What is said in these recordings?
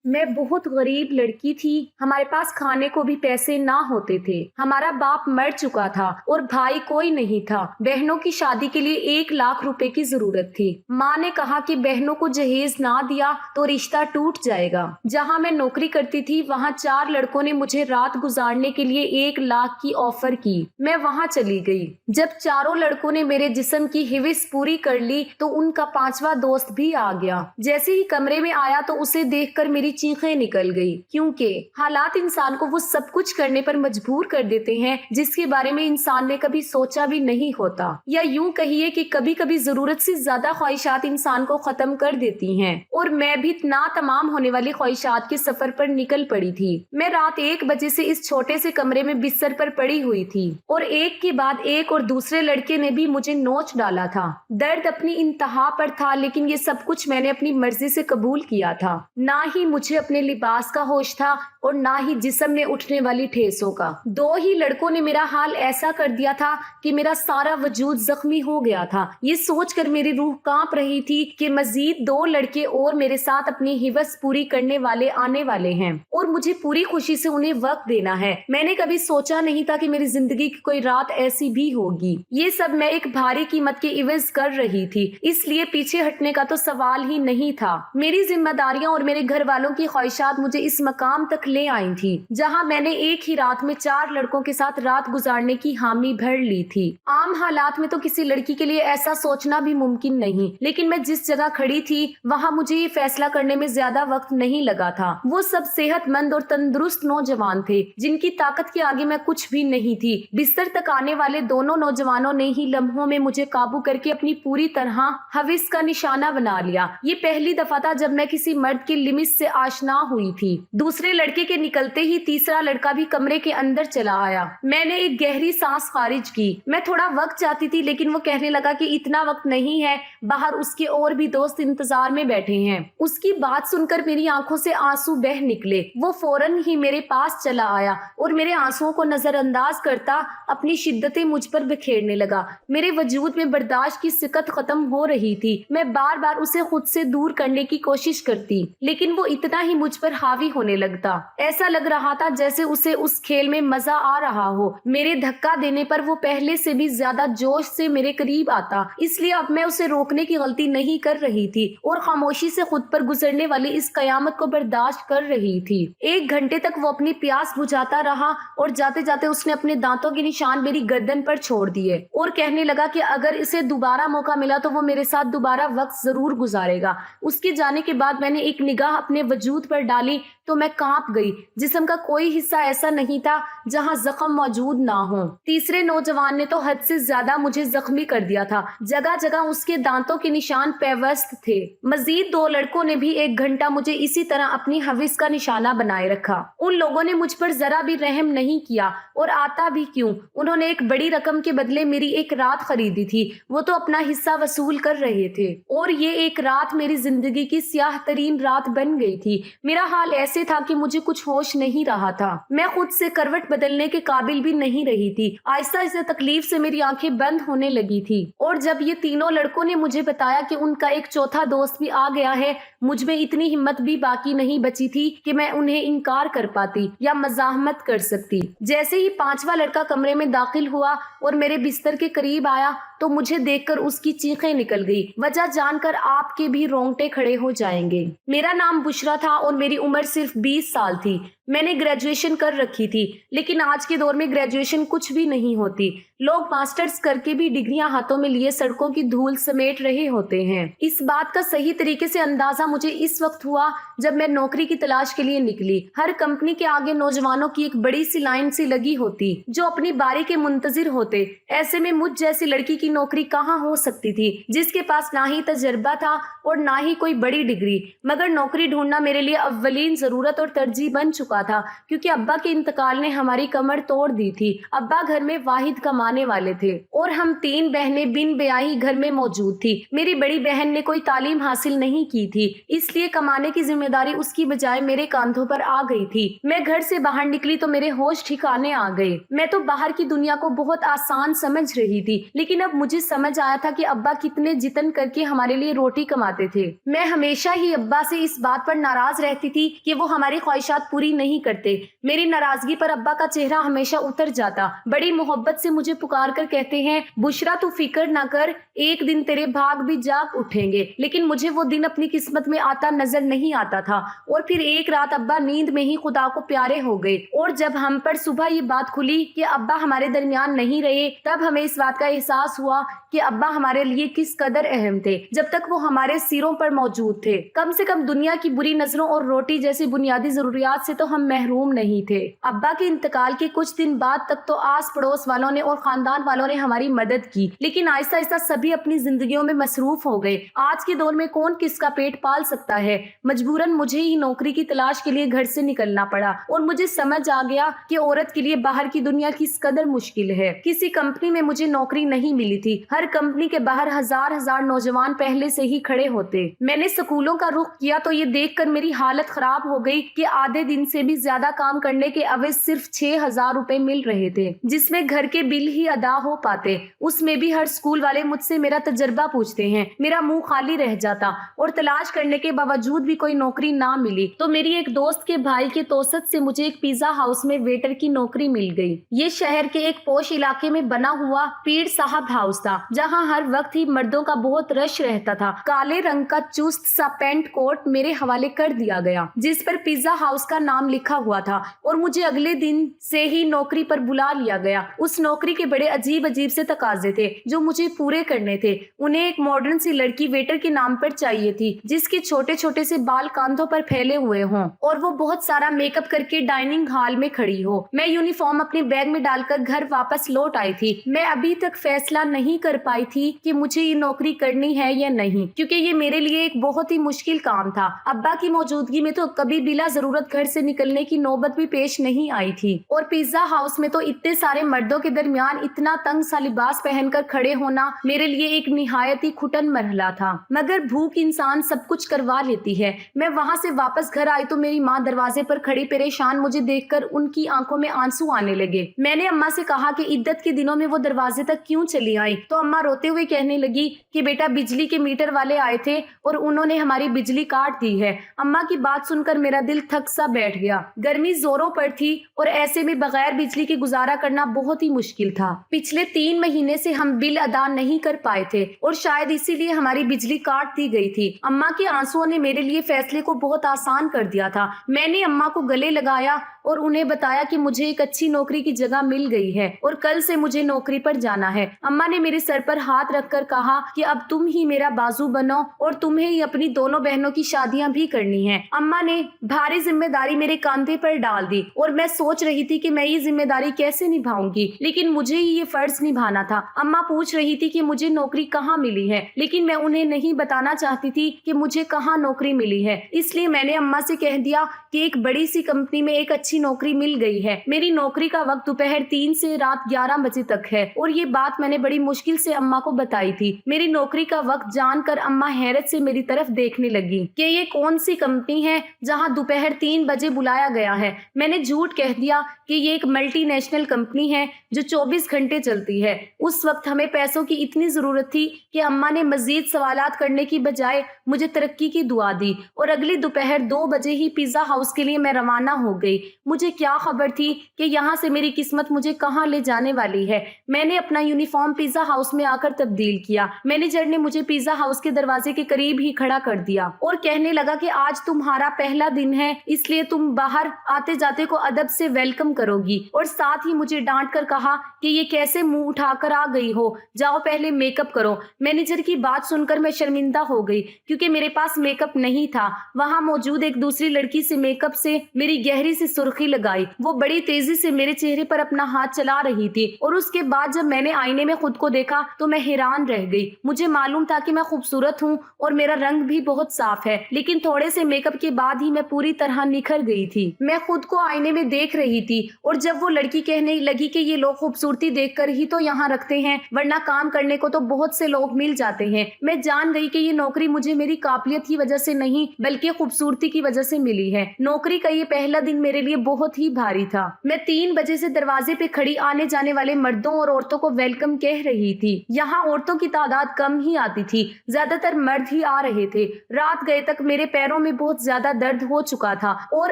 मैं बहुत गरीब लड़की थी। हमारे पास खाने को भी पैसे ना होते थे। हमारा बाप मर चुका था और भाई कोई नहीं था। बहनों की शादी के लिए 1 लाख रुपए की जरूरत थी। माँ ने कहा कि बहनों को जहेज ना दिया तो रिश्ता टूट जाएगा। जहाँ मैं नौकरी करती थी वहाँ 4 लड़कों ने मुझे रात गुजारने के लिए 1 लाख की ऑफर की। मैं वहाँ चली गई। जब चारों लड़कों ने मेरे जिस्म की हिविस पूरी कर ली तो उनका 5वां दोस्त भी आ गया। जैसे ही कमरे में आया तो उसे देखकर मेरी चीखें निकल गई, क्योंकि हालात इंसान को वो सब कुछ करने पर मजबूर कर देते हैं जिसके बारे में इंसान ने कभी सोचा भी नहीं होता। या यूं कहिए कि कभी कभी जरूरत से ज्यादा ख्वाहिशात इंसान को खत्म कर देती हैं। और मैं भी ना तमाम होने वाली ख्वाहिशात के सफर पर निकल पड़ी थी। मैं रात 1 बजे से इस छोटे से कमरे में बिस्तर पर पड़ी हुई थी और एक के बाद एक और दूसरे लड़के ने भी मुझे नोच डाला था। दर्द अपनी इंतहा पर था, लेकिन ये सब कुछ मैंने अपनी मर्जी से कबूल किया था। ना ही मुझे अपने लिबास का होश था और ना ही जिस्म में उठने वाली ठेसों का। 2 ही लड़कों ने मेरा हाल ऐसा कर दिया था कि मेरा सारा वजूद जख्मी हो गया था। ये सोचकर मेरी रूह कांप रही थी कि मजीद 2 लड़के और मेरे साथ अपनी हिवस पूरी करने वाले आने वाले हैं और मुझे पूरी खुशी से उन्हें वक्त देना है। मैंने कभी सोचा नहीं था कि मेरी जिंदगी की कोई रात ऐसी भी होगी। ये सब मैं एक भारी कीमत के इवज कर रही थी, इसलिए पीछे हटने का तो सवाल ही नहीं था। मेरी जिम्मेदारियां और मेरे घर वालों की ख्वाहिशात मुझे इस मकाम तक ले आई थी जहां मैंने एक ही रात में 4 लड़कों के साथ रात गुजारने की हामी भर ली थी। आम हालात में तो किसी लड़की के लिए ऐसा सोचना भी मुमकिन नहीं, लेकिन मैं जिस जगह खड़ी थी वहां मुझे ये फैसला करने में ज्यादा वक्त नहीं लगा था। वो सब सेहतमंद और तंदुरुस्त नौजवान थे जिनकी ताकत के आगे मैं कुछ भी नहीं थी। बिस्तर तक आने वाले दोनों नौजवानों ने ही लम्हों में मुझे काबू करके अपनी पूरी तरह हविस का निशाना बना लिया। ये पहली दफा था जब मैं किसी मर्द की लिमिट से आशना हुई थी। दूसरे लड़के के निकलते ही तीसरा लड़का भी कमरे के अंदर चला आया। मैंने एक गहरी सांस खारिज की। मैं थोड़ा वक्त चाहती थी, लेकिन वो कहने लगा कि इतना वक्त नहीं है, बाहर उसके और भी दोस्त इंतजार में बैठे हैं। उसकी बात सुनकर मेरी आंखों से आंसू बह निकले। वो फौरन ही मेरे पास चला आया और मेरे आंसुओं को नजरअंदाज करता अपनी शिद्दतें मुझ पर बिखेरने लगा। मेरे वजूद में बर्दाश्त की सिकत खत्म हो रही थी। मैं बार बार उसे खुद से दूर करने की कोशिश करती, लेकिन वो इतना ही मुझ पर हावी होने लगता। ऐसा लग रहा था जैसे उसे उस खेल में मजा आ रहा हो। मेरे धक्का देने पर वो पहले से भी ज्यादा जोश से मेरे करीब आता, इसलिए अब मैं उसे रोकने की गलती नहीं कर रही थी और खामोशी से खुद पर गुजरने वाली इस कयामत को बर्दाश्त कर रही थी। 1 घंटे तक वो अपनी प्यास बुझाता रहा और जाते जाते उसने अपने दांतों के निशान मेरी गर्दन पर छोड़ दिए और कहने लगा कि अगर इसे दोबारा मौका मिला तो वो मेरे साथ दोबारा वक्त जरूर गुजारेगा। उसके जाने के बाद मैंने एक निगाह अपने वजूद पर डाली तो मैं कांप गई। जिस्म का कोई हिस्सा ऐसा नहीं था जहां जख्म मौजूद ना हो। तीसरे नौजवान ने तो हद से ज्यादा मुझे जख्मी कर दिया था। जगह जगह उसके दांतों के निशान पेवस्त थे। मजीद 2 लड़कों ने भी 1 घंटा मुझे इसी तरह अपनी हविस का निशाना बनाए रखा। उन लोगों ने मुझ पर जरा भी रहम नहीं किया, और आता भी क्यों। उन्होंने एक बड़ी रकम के बदले मेरी एक रात खरीदी थी। वो तो अपना हिस्सा वसूल कर रहे थे और ये एक रात मेरी जिंदगी की स्याह तरीन रात बन गई थी। मेरा हाल ऐसे था कि मुझे कुछ होश नहीं रहा था। मैं खुद से करवट बदलने के काबिल भी नहीं रही थी। आहिस्ता आहिस्ता तकलीफ से मेरी आंखें बंद होने लगी थी। और जब ये तीनों लड़कों ने मुझे बताया कि उनका एक चौथा दोस्त भी आ गया है, मुझ में इतनी हिम्मत भी बाकी नहीं बची थी कि मैं उन्हें इनकार कर पाती या मजाहमत कर सकती। जैसे ही 5वां लड़का कमरे में दाखिल हुआ और मेरे बिस्तर के करीब आया तो मुझे देखकर उसकी चीखें निकल गई। वजह जानकर आपके भी रोंगटे खड़े हो जाएंगे। मेरा नाम बुशरा था और मेरी उम्र सिर्फ 20 साल थी। मैंने ग्रेजुएशन कर रखी थी, लेकिन आज के दौर में ग्रेजुएशन कुछ भी नहीं होती। लोग मास्टर्स करके भी डिग्रियां हाथों में लिए सड़कों की धूल समेट रहे होते हैं। इस बात का सही तरीके से अंदाजा मुझे इस वक्त हुआ जब मैं नौकरी की तलाश के लिए निकली। हर कंपनी के आगे नौजवानों की एक बड़ी सी लाइन सी लगी होती जो अपनी बारी के मुंतजिर होते। ऐसे में मुझ जैसी लड़की की नौकरी कहाँ हो सकती थी, जिसके पास ना ही तजर्बा था और ना ही कोई बड़ी डिग्री। मगर नौकरी ढूंढना मेरे लिए अव्वलीन जरूरत और तरजीह बन चुका चुका था क्योंकि अब्बा के इंतकाल ने हमारी कमर तोड़ दी थी। अब्बा घर में वाहिद कमाने वाले थे और हम 3 बहनें बिन ब्याही घर में मौजूद थी। मेरी बड़ी बहन ने कोई तालीम हासिल नहीं की थी, इसलिए कमाने की जिम्मेदारी उसकी बजाय मेरे कांधों पर आ गई थी। मैं घर से बाहर निकली तो मेरे होश ठिकाने आ गए। मैं तो बाहर की दुनिया को बहुत आसान समझ रही थी, लेकिन अब मुझे समझ आया था कि अब्बा कितने जितन करके हमारे लिए रोटी कमाते थे। मैं हमेशा ही अब्बा से इस बात पर नाराज रहती थी कि वो हमारी ख्वाहिशात पूरी नहीं करते। मेरी नाराजगी पर अब्बा का चेहरा हमेशा उतर जाता। बड़ी मोहब्बत से मुझे पुकार कर कहते हैं, बुशरा तू फिक्र ना कर, एक दिन तेरे भाग भी जाग उठेंगे। लेकिन मुझे वो दिन अपनी किस्मत में आता नजर नहीं आता था। और फिर एक रात अब्बा नींद में ही खुदा को प्यारे हो गए और जब हम पर सुबह ये बात खुली कि अब्बा हमारे दरमियान नहीं रहे, तब हमें इस बात का एहसास हुआ कि अब्बा हमारे लिए किस कदर अहम थे जब तक वो हमारे सिरों पर मौजूद थे। कम से कम दुनिया की बुरी नजरों और रोटी जैसी बुनियादी जरूरियात से तो हम महरूम नहीं थे। अब्बा के इंतकाल के कुछ दिन बाद तक तो आस पड़ोस वालों ने और खानदान वालों ने हमारी मदद की, लेकिन आहिस्ता आहिस्ता सभी अपनी जिंदगियों में मसरूफ हो गए। आज के दौर में कौन किसका पेट पाल सकता है। मजबूरन मुझे ही नौकरी की तलाश के लिए घर से निकलना पड़ा और मुझे समझ आ गया कि औरत के लिए बाहर की दुनिया किस कदर मुश्किल है। किसी कंपनी में मुझे नौकरी नहीं मिली थी। हर कंपनी के बाहर हजार हजार नौजवान पहले से ही खड़े होते। मैंने स्कूलों का रुख किया तो ये देखकर मेरी हालत खराब हो गई कि आधे दिन से भी ज्यादा काम करने के अवध सिर्फ 6,000 रुपए मिल रहे थे, जिसमें घर के बिल ही अदा हो पाते। उसमें भी हर स्कूल वाले मुझसे मेरा तजर्बा पूछते हैं। मेरा मुंह खाली रह जाता और तलाश करने के बावजूद भी कोई नौकरी ना मिली तो मेरी एक दोस्त के भाई के तोसत से मुझे एक पिज्जा हाउस में वेटर की नौकरी मिल गई। ये शहर के एक पोश इलाके में बना हुआ पीर साहब हाउस था, जहाँ हर वक्त ही मर्दों का बहुत रश रहता था। काले रंग का चुस्त सा पेंट कोट मेरे हवाले कर दिया गया, जिस पर पिज्जा हाउस का नाम लिखा हुआ था और मुझे अगले दिन से ही नौकरी पर बुला लिया गया। उस नौकरी के बड़े अजीब अजीब से तकाजे थे जो मुझे पूरे करने थे। उन्हें एक मॉडर्न सी लड़की वेटर के नाम पर चाहिए थी, जिसके छोटे छोटे से बाल कांधों पर फैले हुए हों और वो बहुत सारा मेकअप करके डाइनिंग हॉल में खड़ी हो। मैं यूनिफॉर्म अपने बैग में डालकर घर वापस लौट आई थी। मैं अभी तक फैसला नहीं कर पाई थी कि मुझे ये नौकरी करनी है या नहीं, क्योंकि ये मेरे लिए एक बहुत ही मुश्किल काम था। अब्बा की मौजूदगी में तो कभी बिला जरूरत घर से निकलने की नौबत भी पेश नहीं आई थी और पिज्जा हाउस में तो इतने सारे मर्दों के दरमियान इतना तंग सा लिबास पहनकर खड़े होना मेरे लिए एक निहायत ही घुटन मरहला था। मगर भूख इंसान सब कुछ करवा लेती है। मैं वहाँ से वापस घर आई तो मेरी माँ दरवाजे पर खड़ी परेशान मुझे देखकर उनकी आंखों में आंसू आने लगे। मैंने अम्मा से कहा कि इद्दत के दिनों में वो दरवाजे तक क्यों चली आई, तो अम्मा रोते हुए कहने लगी कि बेटा बिजली के मीटर वाले आए थे और उन्होंने हमारी बिजली काट दी है। अम्मा की बात सुनकर मेरा दिल थक सा बैठ गया। गर्मी जोरों पर थी और ऐसे में बगैर बिजली के गुजारा करना बहुत ही मुश्किल था। पिछले 3 महीने से हम बिल अदा नहीं कर पाए थे और शायद इसीलिए हमारी बिजली काट दी गई थी। अम्मा के आंसुओं ने मेरे लिए फैसले को बहुत आसान कर दिया था। मैंने अम्मा को गले लगाया और उन्हें बताया कि मुझे एक अच्छी नौकरी की जगह मिल गई है और कल से मुझे नौकरी पर जाना है। अम्मा ने मेरे सर पर हाथ रखकर कहा कि अब तुम ही मेरा बाजू बनो और तुम्हें ही अपनी दोनों बहनों की शादियां भी करनी है। अम्मा ने भारी जिम्मेदारी मेरे कांधे पर डाल दी और मैं सोच रही थी कि मैं ये जिम्मेदारी कैसे निभाऊंगी, लेकिन मुझे ही ये फर्ज निभाना था। अम्मा पूछ रही थी कि मुझे नौकरी कहाँ मिली है, लेकिन मैं उन्हें नहीं बताना चाहती थी कि मुझे कहाँ नौकरी मिली है। इसलिए मैंने अम्मा से कह दिया कि एक बड़ी सी कंपनी में एक अच्छी नौकरी मिल गई है। मेरी नौकरी का वक्त दोपहर 3 से रात 11 बजे तक है और ये बात मैंने बड़ी मुश्किल से अम्मा को बताई थी। मेरी नौकरी का वक्त जानकर अम्मा हैरत से मेरी तरफ देखने लगी कि ये कौन सी कंपनी है जहां दोपहर 3 बजे बुलाया गया है। मैंने झूठ कह दिया कि ये एक मल्टीनेशनल कंपनी है जो 24 घंटे चलती है। उस वक्त हमें पैसों की इतनी जरूरत थी कि अम्मा ने मजीद सवालात करने की बजाय मुझे तरक्की की दुआ दी और अगली दोपहर 2 बजे ही पिज्जा हाउस के लिए मैं रवाना हो गई। मुझे क्या खबर थी कि यहाँ से मेरी किस्मत मुझे कहाँ ले जाने वाली है। मैंने अपना यूनिफॉर्म पिज्जा हाउस में आकर तब्दील किया। मैनेजर ने मुझे पिज्जा हाउस के दरवाजे के करीब ही खड़ा कर दिया और कहने लगा कि आज तुम्हारा पहला दिन है, इसलिए तुम बाहर आते जाते को अदब से वेलकम करोगी। और साथ ही मुझे डांट कर कहा कि ये कैसे मुंह उठाकर आ गई हो, जाओ पहले मेकअप करो। मैनेजर की बात सुनकर मैं शर्मिंदा हो गई क्योंकि मेरे पास मेकअप नहीं था। वहाँ मौजूद एक दूसरी लड़की से मेकअप से मेरी गहरी सी सुर्खी लगाई। वो बड़ी तेजी से मेरे चेहरे पर अपना हाथ चला रही थी और उसके बाद जब मैंने आईने में खुद को देखा तो मैं हैरान रह गई। मुझे मालूम था कि मैं खूबसूरत हूँ और मेरा रंग भी बहुत साफ है, लेकिन थोड़े से मेकअप के बाद ही मैं पूरी तरह निखर गई रही थी। मैं खुद को आईने में देख रही थी और जब वो लड़की कहने लगी कि ये लोग खूबसूरती देखकर ही तो यहाँ रखते हैं, वरना काम करने को तो बहुत से लोग मिल जाते हैं, मैं जान गई कि ये नौकरी मुझे मेरी काबिलियत की वजह से नहीं बल्कि खूबसूरती की वजह से मिली है। नौकरी का ये पहला दिन मेरे लिए बहुत ही भारी था। मैं 3 बजे से दरवाजे पे खड़ी आने जाने वाले मर्दों और औरतों को वेलकम कह रही थी। यहाँ औरतों की तादाद कम ही आती थी, ज्यादातर मर्द ही आ रहे थे। रात गए तक मेरे पैरों में बहुत ज्यादा दर्द हो चुका था और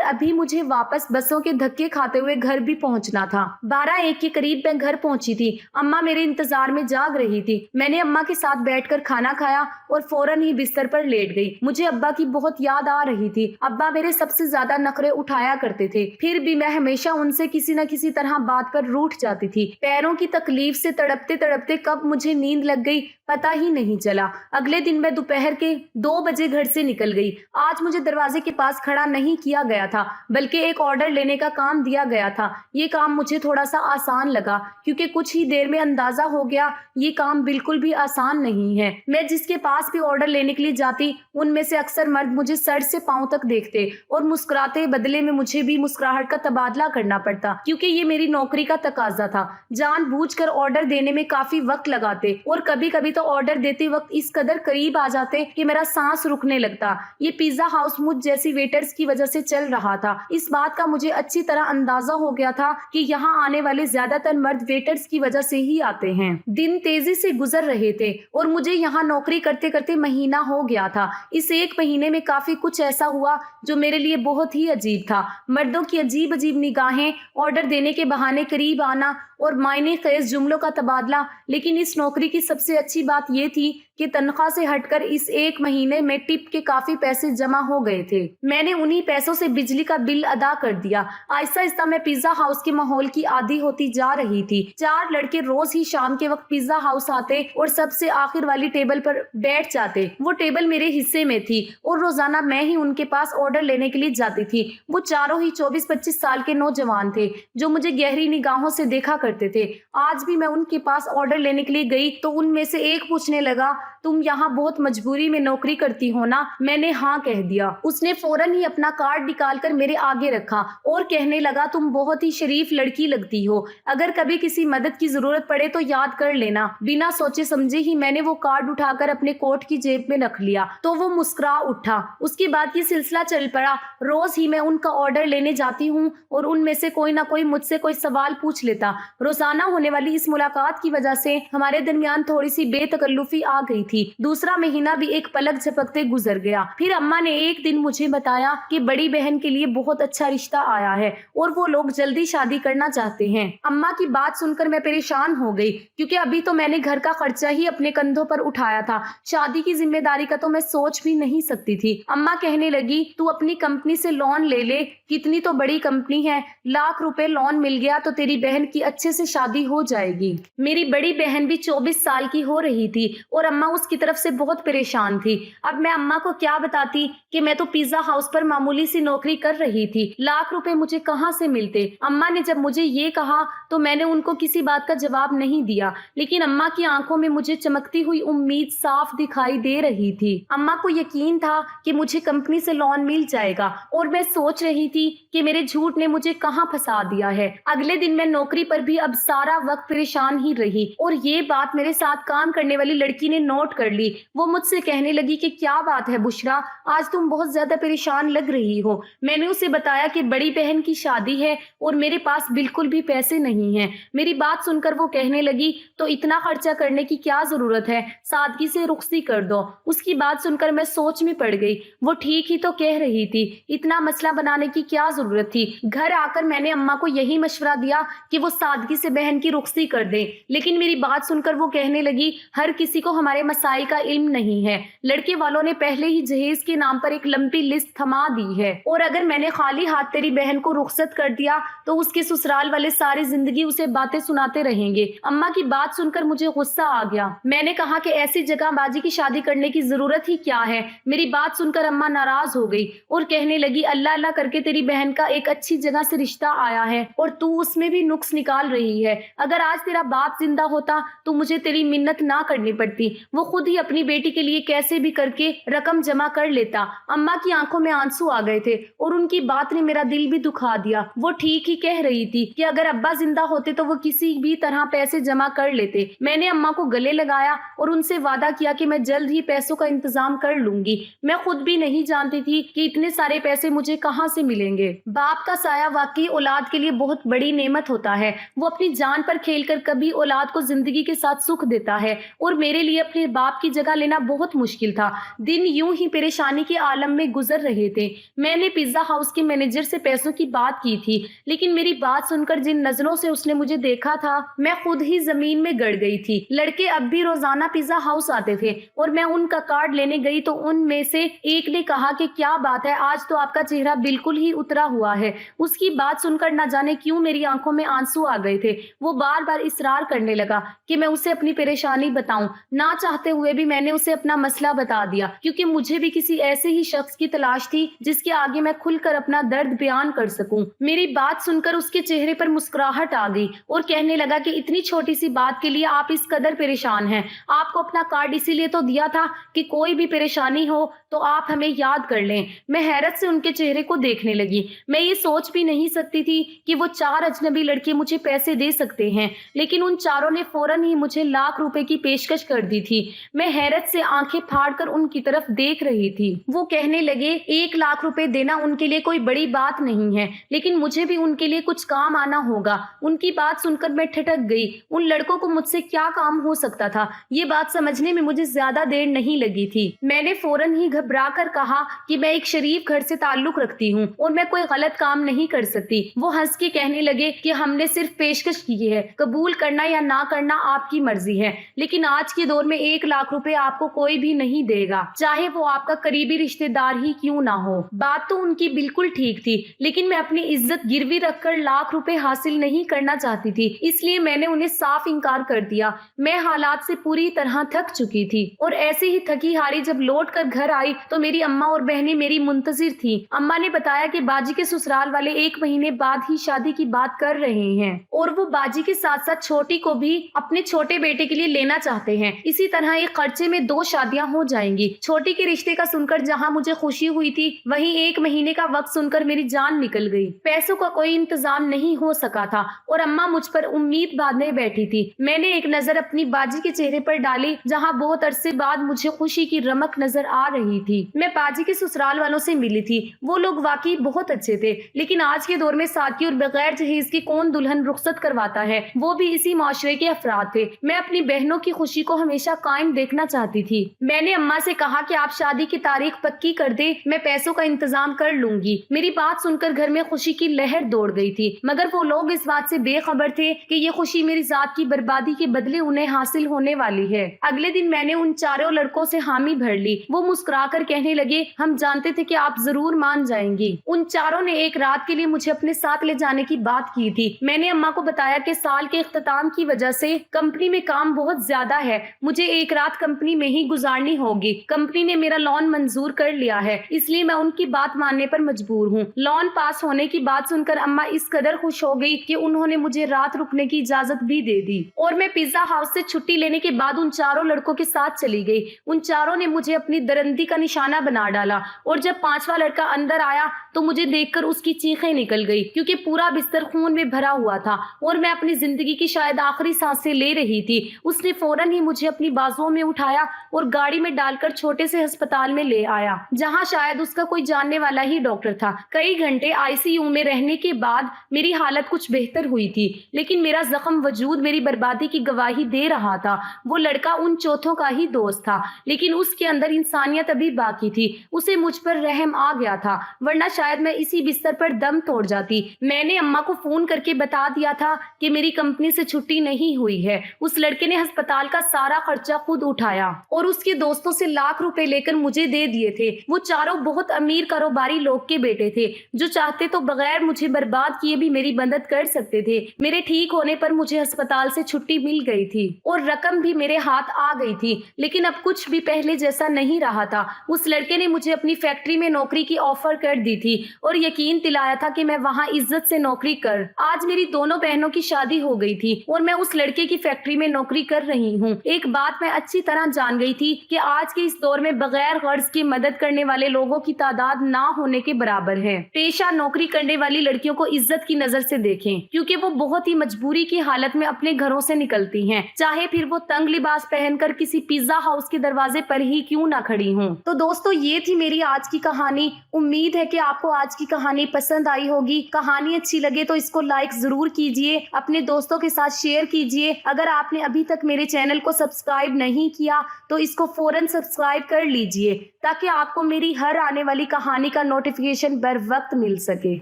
अभी मुझे वापस बसों के धक्के खाते हुए घर भी पहुंचना था। 12-1 के करीब मैं घर पहुंची थी। अम्मा मेरे इंतजार में जाग रही थी। मैंने अम्मा के साथ बैठकर खाना खाया और फौरन ही बिस्तर पर लेट गई। मुझे अब्बा की बहुत याद आ रही थी। अब्बा मेरे सबसे ज्यादा नखरे उठाया करते थे, फिर भी मैं हमेशा उनसे किसी न किसी तरह बात पर रूठ जाती थी। पैरों की तकलीफ से तड़पते तड़पते कब मुझे नींद लग गई पता ही नहीं चला। अगले दिन मैं दोपहर के 2 बजे घर से निकल गई। आज मुझे दरवाजे के पास खड़ा नहीं किया गया था बल्कि एक ऑर्डर लेने का काम दिया गया था। ये काम मुझे थोड़ा सा आसान लगा क्योंकि कुछ ही देर में अंदाजा हो गया ये काम बिल्कुल भी आसान नहीं है। मैं जिसके पास भी ऑर्डर लेने के लिए जाती उनमें से अक्सर मर्द मुझे सर से पांव तक देखते और मुस्कुराते, बदले में मुझे भी मुस्कुराहट का तबादला करना पड़ता क्योंकि ये मेरी नौकरी का तकाजा था। जानबूझकर ऑर्डर देने में काफी वक्त लगाते और कभी कभी तो ऑर्डर देते वक्त इस कदर करीब आ जाते कि मेरा सांस रुकने लगता। ये पिज्जा हाउस मुझ जैसी वेटर्स की वजह से चल रहा था। इस बात का मुझे अच्छी तरह अंदाजा हो गया था कि यहाँ आने वाले ज्यादातर मर्द वेटर्स की वजह से ही आते हैं। दिन तेजी से गुजर रहे थे और मुझे यहाँ नौकरी करते करते महीना हो गया था। इस 1 महीने में काफी कुछ ऐसा हुआ जो मेरे लिए बहुत ही अजीब था। मर्दों की अजीब अजीब निगाहें, ऑर्डर देने के बहाने करीब आना और मायने खेज जुमलों का तबादला। लेकिन इस नौकरी की सबसे अच्छी बात यह थी कि तनख्वाह से हटकर इस 1 महीने में टिप के काफी पैसे जमा हो गए थे। मैंने उन्हीं पैसों से बिजली का बिल अदा कर दिया। आहिस्ता आहिस्ता मैं पिज्जा हाउस के माहौल की आदी होती जा रही थी। 4 लड़के रोज ही शाम के वक्त पिज्जा हाउस आते और सबसे आखिर वाली टेबल पर बैठ जाते। वो टेबल मेरे हिस्से में थी और रोजाना मैं ही उनके पास ऑर्डर लेने के लिए जाती थी। वो चारों ही 24-25 साल के नौजवान थे जो मुझे गहरी निगाहों से देखा करते थे। आज भी मैं उनके पास ऑर्डर लेने के लिए गई तो उनमें से एक पूछने लगा, तुम यहाँ बहुत मजबूरी में नौकरी करती हो ना? मैंने हाँ कह दिया। उसने फौरन ही अपना कार्ड निकालकर मेरे आगे रखा और कहने लगा, तुम बहुत ही शरीफ लड़की लगती हो, अगर कभी किसी मदद की जरूरत पड़े तो याद कर लेना। बिना सोचे समझे ही मैंने वो कार्ड उठाकर अपने कोट की जेब में रख लिया तो वो मुस्कुरा उठा। उसके बाद ये सिलसिला चल पड़ा। रोज ही मैं उनका ऑर्डर लेने जाती हूँ और उनमें से कोई ना कोई मुझसे कोई सवाल पूछ लेता। रोजाना होने वाली इस मुलाकात की वजह से हमारे दरमियान थोड़ी सी बेतकल्लुफी आ गई थी। दूसरा महीना भी एक पलक झपकते गुजर गया। फिर अम्मा ने एक दिन मुझे बताया कि बड़ी बहन के लिए बहुत अच्छा रिश्ता आया है और वो लोग जल्दी शादी करना चाहते हैं। अम्मा की बात सुनकर मैं परेशान हो गई क्योंकि अभी तो मैंने घर का खर्चा ही अपने कंधों पर उठाया था। शादी की जिम्मेदारी का तो मैं सोच भी नहीं सकती थी। अम्मा कहने लगी, तू अपनी कंपनी से लोन ले ले, कितनी तो बड़ी कंपनी है, लाख रुपए लोन मिल गया तो तेरी बहन की अच्छे से शादी हो जाएगी। मेरी बड़ी बहन भी 24 साल की हो रही थी और अम्मा उसकी तरफ से बहुत परेशान थी। अब मैं अम्मा को क्या बताती कि मैं तो पिज्जा हाउस पर मामूली सी नौकरी कर रही थी, लाख रुपए मुझे कहां से मिलते। अम्मा ने जब मुझे ये कहा तो मैंने उनको किसी बात का जवाब नहीं दिया, लेकिन अम्मा की आंखों में मुझे चमकती हुई उम्मीद साफ दिखाई दे रही थी। अम्मा को यकीन था कि मुझे कंपनी से लोन मिल जाएगा और मैं सोच रही थी कि मेरे झूठ ने मुझे कहां फंसा दिया है। अगले दिन मैं नौकरी पर भी अब सारा वक्त परेशान ही रही और ये बात मेरे साथ काम करने वाली लड़की ने नोट कर ली। वो मुझसे कहने लगी कि क्या बात है बुशरा, आज तुम बहुत ज्यादा परेशान लग रही हो। मैंने उसे बताया कि बड़ी बहन की शादी है और मेरे पास बिल्कुल भी पैसे नहीं हैं। मेरी बात सुनकर वो कहने लगी, तो इतना खर्चा करने की क्या जरूरत है, सादगी से रुखसती कर दो। उसकी बात सुनकर मैं सोच में पड़ गई। वो ठीक ही तो कह रही थी, इतना मसला बनाने की क्या जरूरत थी। घर आकर मैंने अम्मा को यही मशवरा दिया कि वो सादगी से बहन की रुखसती कर दे, लेकिन मेरी बात सुनकर वो कहने लगी, हर किसी को हमारे मसाइल का इल्म नहीं है। लड़के वालों ने पहले ही जहेज के नाम पर एक लंबी लिस्ट थमा दी है और अगर मैंने खाली हाथ तेरी बहन को रुखसत कर दिया तो उसके ससुराल वाले सारी जिंदगी उसे बातें सुनाते रहेंगे। अम्मा की बात सुनकर मुझे गुस्सा आ गया। मैंने कहा कि ऐसी जगह बाजी की शादी करने की जरूरत ही क्या है। मेरी बात सुनकर अम्मा नाराज हो गई और कहने लगी, अल्लाह अल्लाह करके तेरी बहन का एक अच्छी जगह से रिश्ता आया है और तू उसमें भी नुक्स निकाल रही है। अगर आज तेरा बाप जिंदा होता तो मुझे तेरी मिन्नत ना करनी पड़ती, वो खुद ही अपनी बेटी के लिए कैसे भी करके रकम जमा कर लेता। अम्मा की आंखों में आंसू आ गए थे और उनकी बात ने मेरा दिल भी दुखा दिया। वो ठीक ही कह रही थी कि अगर अब्बा जिंदा होते तो वो किसी भी तरह पैसे जमा कर लेते। मैंने अम्मा को गले लगाया और उनसे वादा किया कि मैं जल्द ही पैसों का इंतजाम कर लूंगी। मैं खुद भी नहीं जानती थी कि इतने सारे पैसे मुझे कहाँ से मिलेंगे। बाप का साया वाकई औलाद के लिए बहुत बड़ी नेमत होता है। वो अपनी जान पर खेलकर कभी औलाद को जिंदगी के साथ सुख देता है और मेरे लिए अपने बाप की जगह लेना बहुत मुश्किल था। दिन यूं ही परेशानी के आलम में गुजर रहे थे। मैंने पिज्जा हाउस के मैनेजर से पैसों की बात की थी, लेकिन मेरी बात सुनकर जिन नजरों से उसने मुझे देखा था, मैं खुद ही जमीन में गड़ गई थी। लड़के अब भी रोजाना पिज्जा हाउस आते थे और मैं उनका कार्ड लेने गई तो उनमें से एक ने कहा कि क्या बात है, आज तो आपका चेहरा बिल्कुल ही उतरा हुआ है। उसकी बात सुनकर न जाने क्यों मेरी आंखों में आंसू आ गए थे। वो बार बार इसरार करने लगा कि मैं उसे अपनी परेशानी बताऊं। ना चाहते हुए भी मैंने उसे अपना मसला बता दिया, क्योंकि मुझे भी किसी ऐसे ही शख्स की तलाश थी जिसके आगे मैं खुलकर अपना दर्द बयान कर सकूं। मेरी बात सुनकर उसके चेहरे पर मुस्कुराहट आ गई और कहने लगा कि इतनी छोटी सी बात के लिए आप इस कदर परेशान हैं। आपको अपना कार्ड इसीलिए तो दिया था कि कोई भी परेशानी हो तो आप हमें याद कर लें। मैं हैरत से उनके चेहरे को देखने लगी। मैं ये सोच भी नहीं सकती थी कि वो 4 अजनबी लड़के मुझे पैसे दे सकते हैं, लेकिन उन चारों ने फौरन ही मुझे लाख रुपए की पेशकश कर दी थी। मैं हैरत से आंखें फाड़कर उनकी तरफ देख रही थी। वो कहने लगे 1 लाख रुपए देना उनके लिए कोई बड़ी बात नहीं है, लेकिन मुझे भी उनके लिए कुछ काम आना होगा। उनकी बात सुनकर मैं ठिठक गई। उन लड़कों को मुझसे क्या काम हो सकता था, ये बात समझने में मुझे ज्यादा देर नहीं लगी थी। मैंने फौरन ही घबरा कर कहा कि मैं एक शरीफ घर से ताल्लुक रखती हूँ और मैं कोई गलत काम नहीं कर सकती। वो हंस के कहने लगे कि हमने सिर्फ पेशकश की है, कबूल करना या ना करना आपकी मर्जी है, लेकिन आज के दौर में 1 लाख रुपए आपको कोई भी नहीं देगा, चाहे वो आपका करीबी रिश्तेदार ही क्यों ना हो। बात तो उनकी बिल्कुल ठीक थी, लेकिन मैं अपनी इज्जत गिरवी रखकर लाख रुपए हासिल नहीं करना चाहती थी, इसलिए मैंने उन्हें साफ इनकार कर दिया। मैं हालात से पूरी तरह थक चुकी थी और ऐसे ही थकी हारी जब लौट कर घर आई तो मेरी अम्मा और बहनें मेरी मुंतजिर थी। अम्मा ने बताया कि बाजी के ससुराल वाले 1 महीने बाद ही शादी की बात कर रहे हैं और वो बाजी के साथ साथ छोटी को भी अपने छोटे बेटे के लिए लेना चाहते हैं। इसी तरह एक खर्चे में 2 शादियां हो जाएंगी। छोटी के रिश्ते का सुनकर जहां मुझे खुशी हुई थी, वहीं 1 महीने का वक्त सुनकर मेरी जान निकल गई। पैसों का कोई इंतजाम नहीं हो सका था और अम्मा मुझ पर उम्मीद बांधे बैठी थी। मैंने एक नजर अपनी बाजी के चेहरे पर डाली, जहाँ बहुत अरसे बाद मुझे खुशी की रमक नजर आ रही थी। मैं बाजी के ससुराल वालों से मिली थी। वो लोग वाकई बहुत अच्छे थे, लेकिन आज के दौर में साथी और बगैर जहेज की कौन दुल्हन रुखसत करवाता है, वो भी इसी माशरे के अफराद थे। मैं अपनी बहनों की खुशी को हमेशा कायम देखना चाहती थी। मैंने अम्मा से कहा कि आप शादी की तारीख पक्की कर दे, मैं पैसों का इंतजाम कर लूंगी। मेरी बात सुनकर घर में खुशी की लहर दौड़ गई थी, मगर वो लोग इस बात से बेखबर थे कि ये खुशी मेरी जात की बर्बादी के बदले उन्हें हासिल होने वाली है। अगले दिन मैंने उन चारों लड़कों से हामी भर ली। वो मुस्कुराकर कहने लगे, हम जानते थे कि आप जरूर मान जाएंगी। उन चारों ने एक रात के लिए मुझे अपने साथ ले जाने की बात की थी। मैंने अम्मा को बताया कि साल के इख्तिताम की वजह से कंपनी में काम बहुत ज्यादा है, मुझे एक रात कंपनी में ही गुजारनी होगी। कंपनी ने मेरा लोन मंजूर कर लिया है, इसलिए मैं उनकी बात मानने पर मजबूर हूँ। लोन पास होने की बात सुनकर अम्मा इस कदर खुश हो गई कि उन्होंने मुझे रात रुकने की इजाजत भी दे दी और मैं पिज्जा हाउस से छुट्टी लेने के बाद उन चारों लड़कों के साथ चली गई। उन चारों ने मुझे अपनी दरंदी का निशाना बना डाला और जब 5वां लड़का अंदर आया तो मुझे देखकर उसकी चीखें निकल गई, क्योंकि पूरा बिस्तर खून में भरा हुआ था और मैं अपनी जिंदगी की शायद आखिरी सांसें ले रही थी। उसने फौरन ही मुझे अपनी बाजुओं में उठाया और गाड़ी में डालकर छोटे से अस्पताल में ले आया, जहां शायद उसका कोई जानने वाला ही डॉक्टर था। कई घंटे आईसीयू में रहने के बाद मेरी हालत कुछ बेहतर हुई थी, लेकिन मेरा जख्म वजूद मेरी बर्बादी की गवाही दे रहा था। वो लड़का उन चौथों का ही दोस्त था, लेकिन उसके अंदर इंसानियत अभी बाकी थी। उसे मुझ पर रहम आ गया था, वरना शायद मैं इसी बिस्तर पर दम तोड़ जाती। मैंने अम्मा को फोन करके बता दिया था कि मेरी कंपनी से छुट्टी नहीं हुई है। उस लड़के ने अस्पताल का सारा खर्चा खुद उठाया और उसके दोस्तों से लाख रुपए लेकर मुझे दे दिए थे। वो चारों बहुत अमीर कारोबारी लोग के बेटे थे, जो चाहते तो बगैर मुझे बर्बाद किए भी मेरी मदद कर सकते थे। मेरे ठीक होने पर मुझे अस्पताल से छुट्टी मिल गई थी और रकम भी मेरे हाथ आ गई थी, लेकिन अब कुछ भी पहले जैसा नहीं रहा था। उस लड़के ने मुझे अपनी फैक्ट्री में नौकरी की ऑफर कर दी थी। थी और यकीन दिलाया था कि मैं वहाँ इज्जत से नौकरी कर। आज मेरी दोनों बहनों की शादी हो गई थी और मैं उस लड़के की फैक्ट्री में नौकरी कर रही हूँ। एक बात मैं अच्छी तरह जान गई थी कि आज के इस दौर में बगैर गर्ज की मदद करने वाले लोगों की तादाद ना होने के बराबर है। पेशा नौकरी करने वाली लड़कियों को इज्जत की नजर से देखें, क्योंकि वो बहुत ही मजबूरी की हालत में अपने घरों से निकलती हैं, चाहे फिर वो तंग लिबास पहनकर किसी पिज्जा हाउस के दरवाजे पर ही क्यों ना खड़ी हों। तो दोस्तों, ये थी मेरी आज की कहानी। उम्मीद है कि आपको आज की कहानी पसंद आई होगी। कहानी अच्छी लगे तो इसको लाइक जरूर कीजिए, अपने दोस्तों के साथ शेयर कीजिए। अगर आपने अभी तक मेरे चैनल को सब्सक्राइब नहीं किया तो इसको फौरन सब्सक्राइब कर लीजिए, ताकि आपको मेरी हर आने वाली कहानी का नोटिफिकेशन बर वक्त मिल सके।